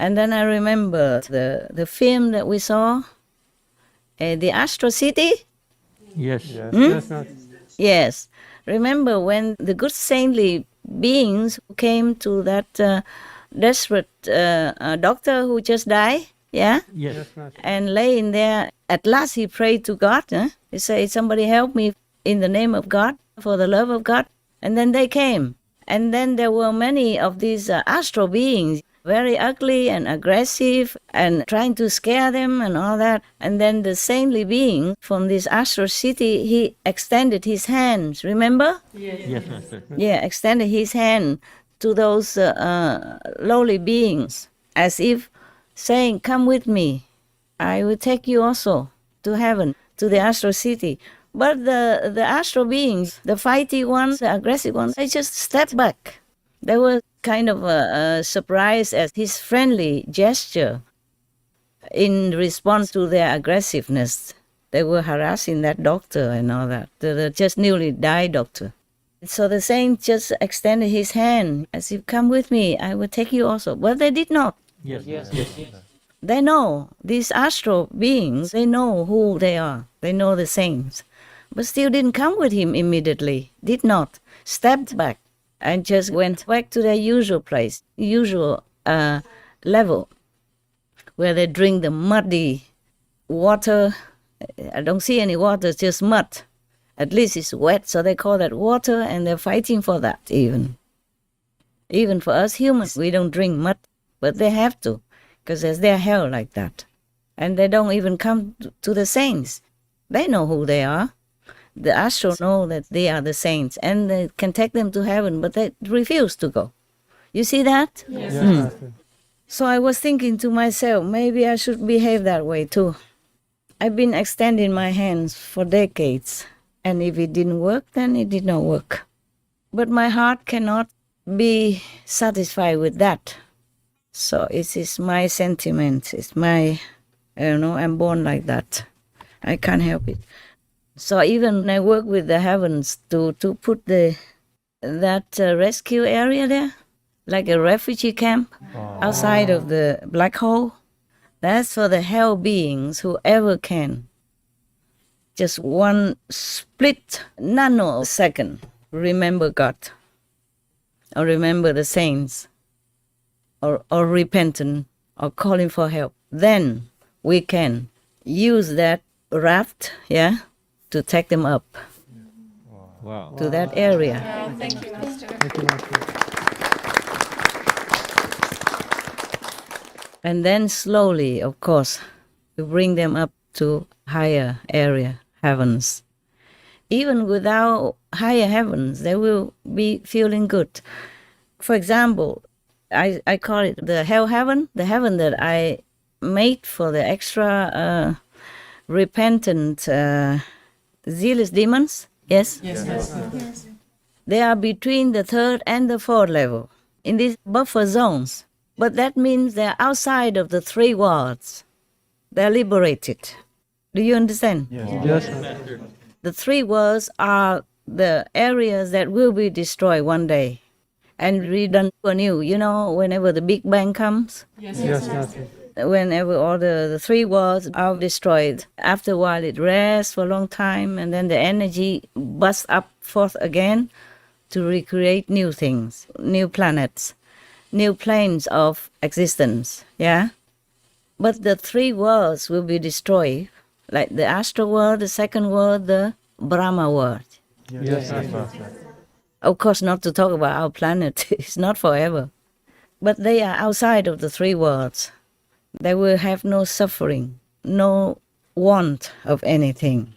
And then I remember the film that we saw, the Astro City. Yes. Yes. Remember when the good saintly beings came to that desperate doctor who just died? Yeah? Yes. And lay in there. At last he prayed to God. He said, somebody help me in the name of God, for the love of God. And then they came. And then there were many of these astral beings, very ugly and aggressive and trying to scare them and all that. And then the saintly being from this astral city, he extended his hands, remember? Yes. Yeah, extended his hand to those lowly beings as if saying, come with me. I will take you also to heaven, to the astral city. But the astral beings, the fighty ones, the aggressive ones, they just stepped back. They were kind of surprised at his friendly gesture in response to their aggressiveness. They were harassing that doctor and all that, the just newly died doctor. So the saint just extended his hand as if, come with me, I will take you also. But they did not. Yes. They know, these astral beings, they know who they are. They know the saints. But still didn't come with him immediately, did not. Stepped back and just went back to their usual place, usual level, where they drink the muddy water. I don't see any water, it's just mud. At least it's wet, so they call that water, and they're fighting for that even. Even for us humans, we don't drink mud, but they have to, because there's their hell like that. And they don't even come to the saints. They know who they are. The astral know that they are the saints, and they can take them to heaven, but they refuse to go. You see that? Yes. So I was thinking to myself, maybe I should behave that way too. I've been extending my hands for decades, and if it didn't work, then it did not work. But my heart cannot be satisfied with that. So it is my sentiment, it's my, I'm born like that. I can't help it. So even when I work with the heavens to put that rescue area there, like a refugee camp outside of the black hole, that's for the hell beings, whoever can. Just one split nanosecond, remember God, or remember the saints, or repentant, or calling for help. Then we can use that raft, to take them up to that area. Thank you, Master. And then slowly, of course, we bring them up to higher area, heavens. Even without higher heavens, they will be feeling good. For example, I call it the hell heaven, the heaven that I made for the extra repentant zealous demons. Yes? Yes. They are between the third and the fourth level, in these buffer zones. But that means they're outside of the three worlds. They're liberated. Do you understand? Yes. The three worlds are the areas that will be destroyed one day and redone anew. Whenever the Big Bang comes, Yes. whenever all the three worlds are destroyed, after a while it rests for a long time, and then the energy busts up forth again to recreate new things, new planets, new planes of existence, But the three worlds will be destroyed, like the astral world, the second world, the Brahma world. Yes. Of course, not to talk about our planet, it's not forever. But they are outside of the three worlds. They will have no suffering, no want of anything.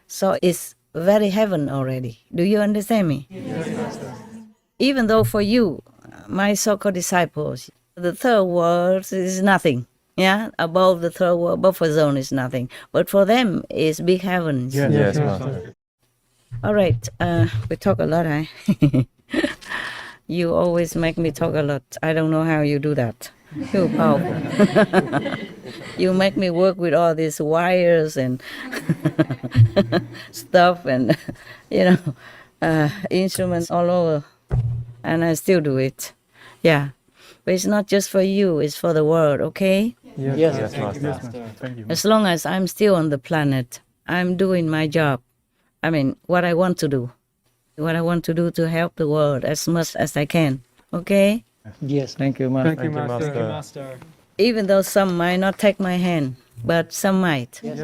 So it's very heaven already. Do you understand me? Yes. Even though for you, my so-called disciples, the third world is nothing. Above the third world, buffer zone is nothing. But for them, it's big heavens. Yes, Master. All right, we talk a lot, You always make me talk a lot. I don't know how you do that. You're powerful. You make me work with all these wires and stuff and, instruments all over. And I still do it. Yeah. But it's not just for you, it's for the world, okay? Yes, Yes, Master. Master. Thank you. As long as I'm still on the planet, I'm doing my job. I mean, what I want to do. What I want to do to help the world as much as I can, okay? Yes, thank you, Master. Thank you, Master. Thank you, Master. Even though some might not take my hand, but some might. Yes.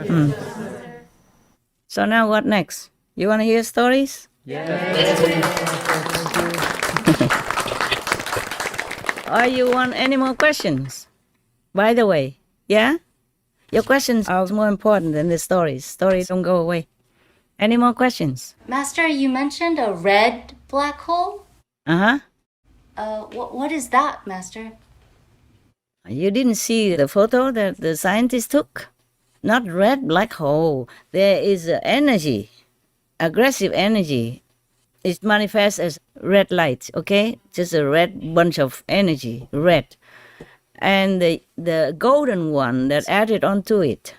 So now what next? You want to hear stories? Or you want any more questions? By the way, yeah? Your questions are more important than the stories. Stories don't go away. Any more questions? Master, you mentioned a red black hole? Uh-huh. What is that, Master? You didn't see the photo that the scientists took? Not red black hole. There is energy, aggressive energy. It manifests as red light, okay? Just a red bunch of energy, red. And the golden one that added onto it,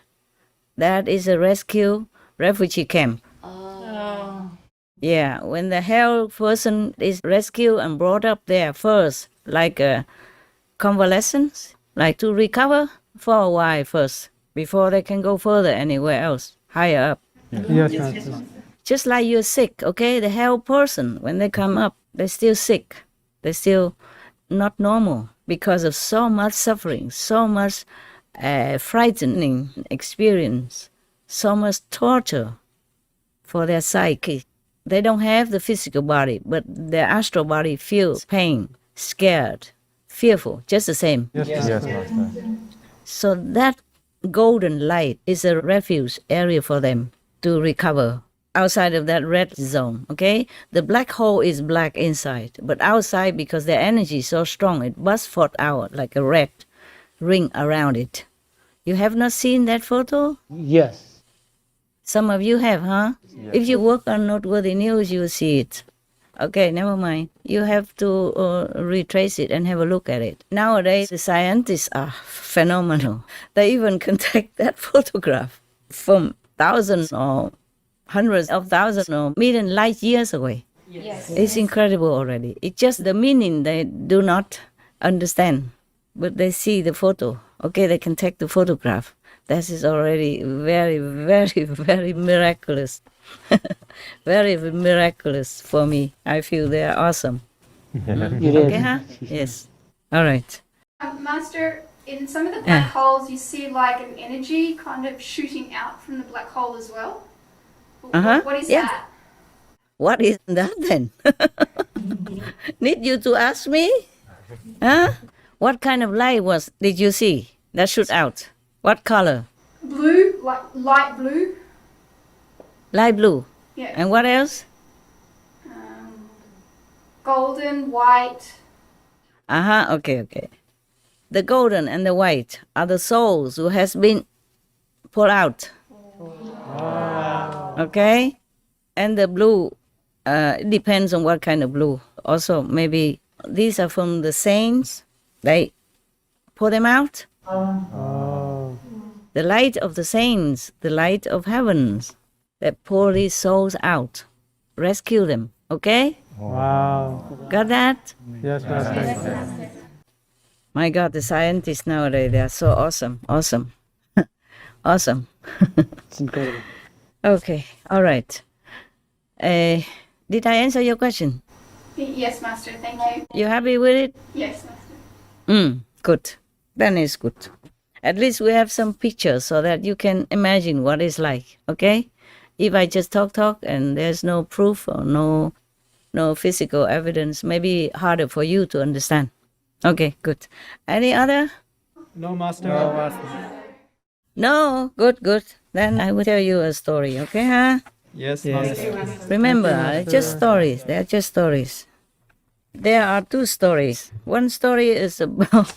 that is a rescue refugee camp. Yeah, when the hell person is rescued and brought up there first, like a convalescence, like to recover for a while first, before they can go further anywhere else, higher up. Yes, Master. Just like you're sick, okay? The hell person, when they come up, they're still sick. They're still not normal because of so much suffering, so much frightening experience, so much torture for their psyche. They don't have the physical body, but their astral body feels pain, scared, fearful, just the same. Yes, Master. So that golden light is a refuge area for them to recover outside of that red zone, okay? The black hole is black inside, but outside, because their energy is so strong, it busts forth out like a red ring around it. You have not seen that photo? Yes. Some of you have, huh? If you work on Noteworthy News, you will see it. Okay, never mind. You have to retrace it and have a look at it. Nowadays, the scientists are phenomenal. They even can take that photograph from thousands or hundreds of thousands or million light years away. Yes. It's incredible already. It's just the meaning they do not understand, but they see the photo. Okay, they can take the photograph. That is already very, very, very miraculous. Very miraculous for me. I feel they are awesome. It Okay, is. huh? Yes. All right. Master, in some of the black holes, you see like an energy kind of shooting out from the black hole as well. What is Yeah. that? What is that then? Need you to ask me? Huh? What kind of light did you see that shoot out? What color? Blue, like light blue. Light blue. Yeah. And what else? Golden, white. Uh-huh, okay. The golden and the white are the souls who has been pulled out. Okay? And the blue, it depends on what kind of blue. Also, maybe these are from the saints. They pull them out. The light of the saints, the light of heavens, that pull these souls out. Rescue them, okay? Wow. Got that? Yes, Master. My God, the scientists nowadays, they are so awesome. Awesome. Awesome. It's incredible. Okay, all right. Did I answer your question? Yes, Master. Thank you. You happy with it? Yes, Master. Good. Then it's good. At least we have some pictures so that you can imagine what it's like, okay? If I just talk and there's no proof or no physical evidence, maybe harder for you to understand. Okay, good. Any other? No, Master. No, Master. No? Good. Then I will tell you a story, okay, huh? Yes, Master. Remember, it's just stories. They are just stories. There are two stories. One story is about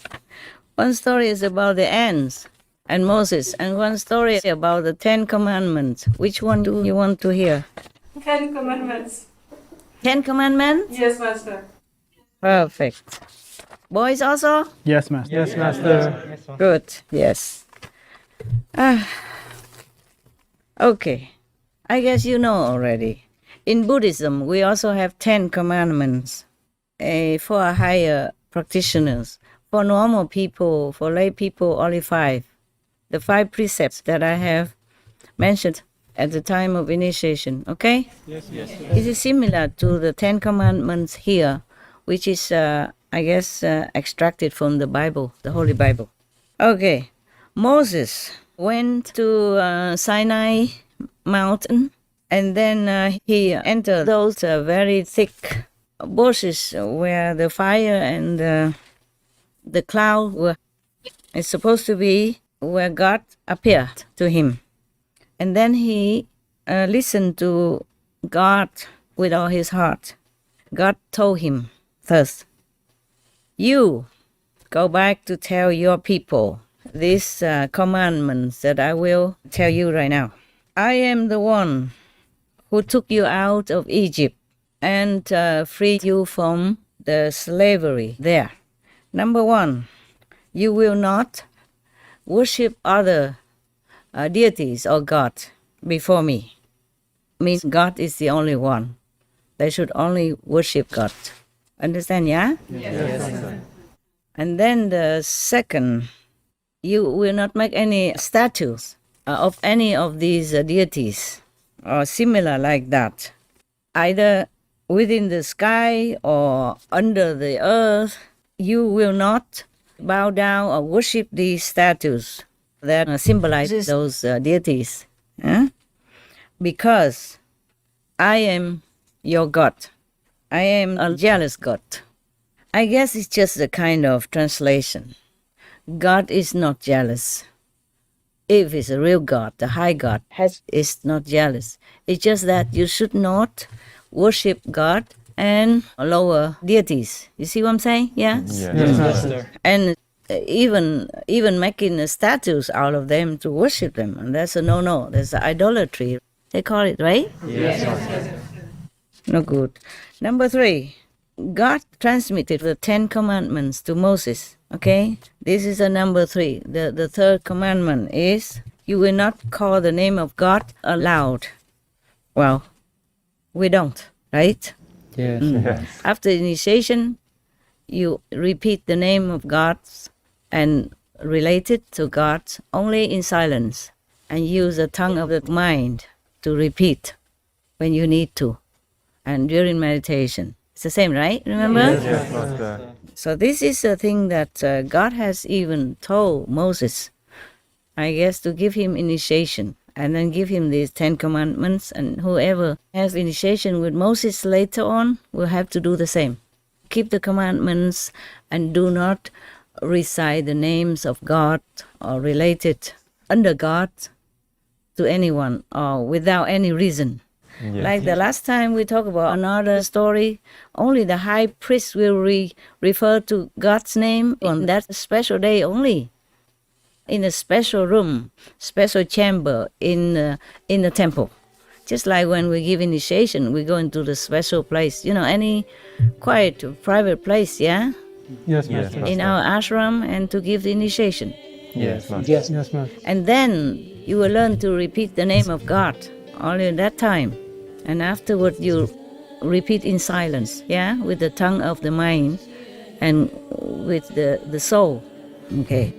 the ants and Moses, and one story about the 10 Commandments. Which one do you want to hear? 10 Commandments. 10 Commandments? Yes, Master. Perfect. Boys also? Yes, Master. Yes, Master. Good, yes. Okay, I guess you know already. In Buddhism, we also have 10 Commandments for higher practitioners. For normal people, for lay people, only 5. The 5 precepts that I have mentioned at the time of initiation, okay? Yes, yes. It is similar to the 10 Commandments here, which is, I guess, extracted from the Bible, the Holy Bible. Okay, Moses went to Sinai mountain, and then he entered those very thick bushes where the fire and the cloud were. It's supposed to be where God appeared to him. And then he listened to God with all his heart. God told him first, you go back to tell your people these commandments that I will tell you right now. I am the one who took you out of Egypt and freed you from the slavery there. Number 1, you will not worship other deities or God before me. Means God is the only one. They should only worship God. Understand, yeah? Yes. And then the second, you will not make any statues of any of these deities or similar like that, either within the sky or under the earth. You will not bow down or worship these statues that symbolizes those deities, because I am your God. I am a jealous God. I guess it's just a kind of translation. God is not jealous. If it's a real God, the high God is not jealous. It's just that you should not worship God and lower deities. You see what I'm saying? Yes? Yes, Master. And even making statues out of them to worship them, and that's a no-no. That's idolatry. They call it, right? Yes, Master. No good. Number 3, God transmitted the 10 commandments to Moses. Okay? This is a number 3. The third commandment is, you will not call the name of God aloud. Well, we don't, right? Yes. Yes. After initiation, you repeat the name of God and relate it to God only in silence, and use the tongue of the mind to repeat when you need to, and during meditation. It's the same, right? Remember? Yes, Master. So this is a thing that God has even told Moses, I guess, to give him initiation, and then give him these 10 commandments, and whoever has initiation with Moses later on will have to do the same. Keep the commandments and do not recite the names of God or relate it under God to anyone or without any reason. Yes. Like the last time we talked about another story, only the high priest will refer to God's name on that special day only, in a special room, special chamber in the temple. Just like when we give initiation, we go into the special place, any quiet, private place, yeah? Yes, Yes, Master. In our ashram, and to give the initiation. Yes, Master. Yes. Yes, Master. And then you will learn to repeat the name of God only at that time. And afterward you repeat in silence, yeah? With the tongue of the mind and with the soul, okay?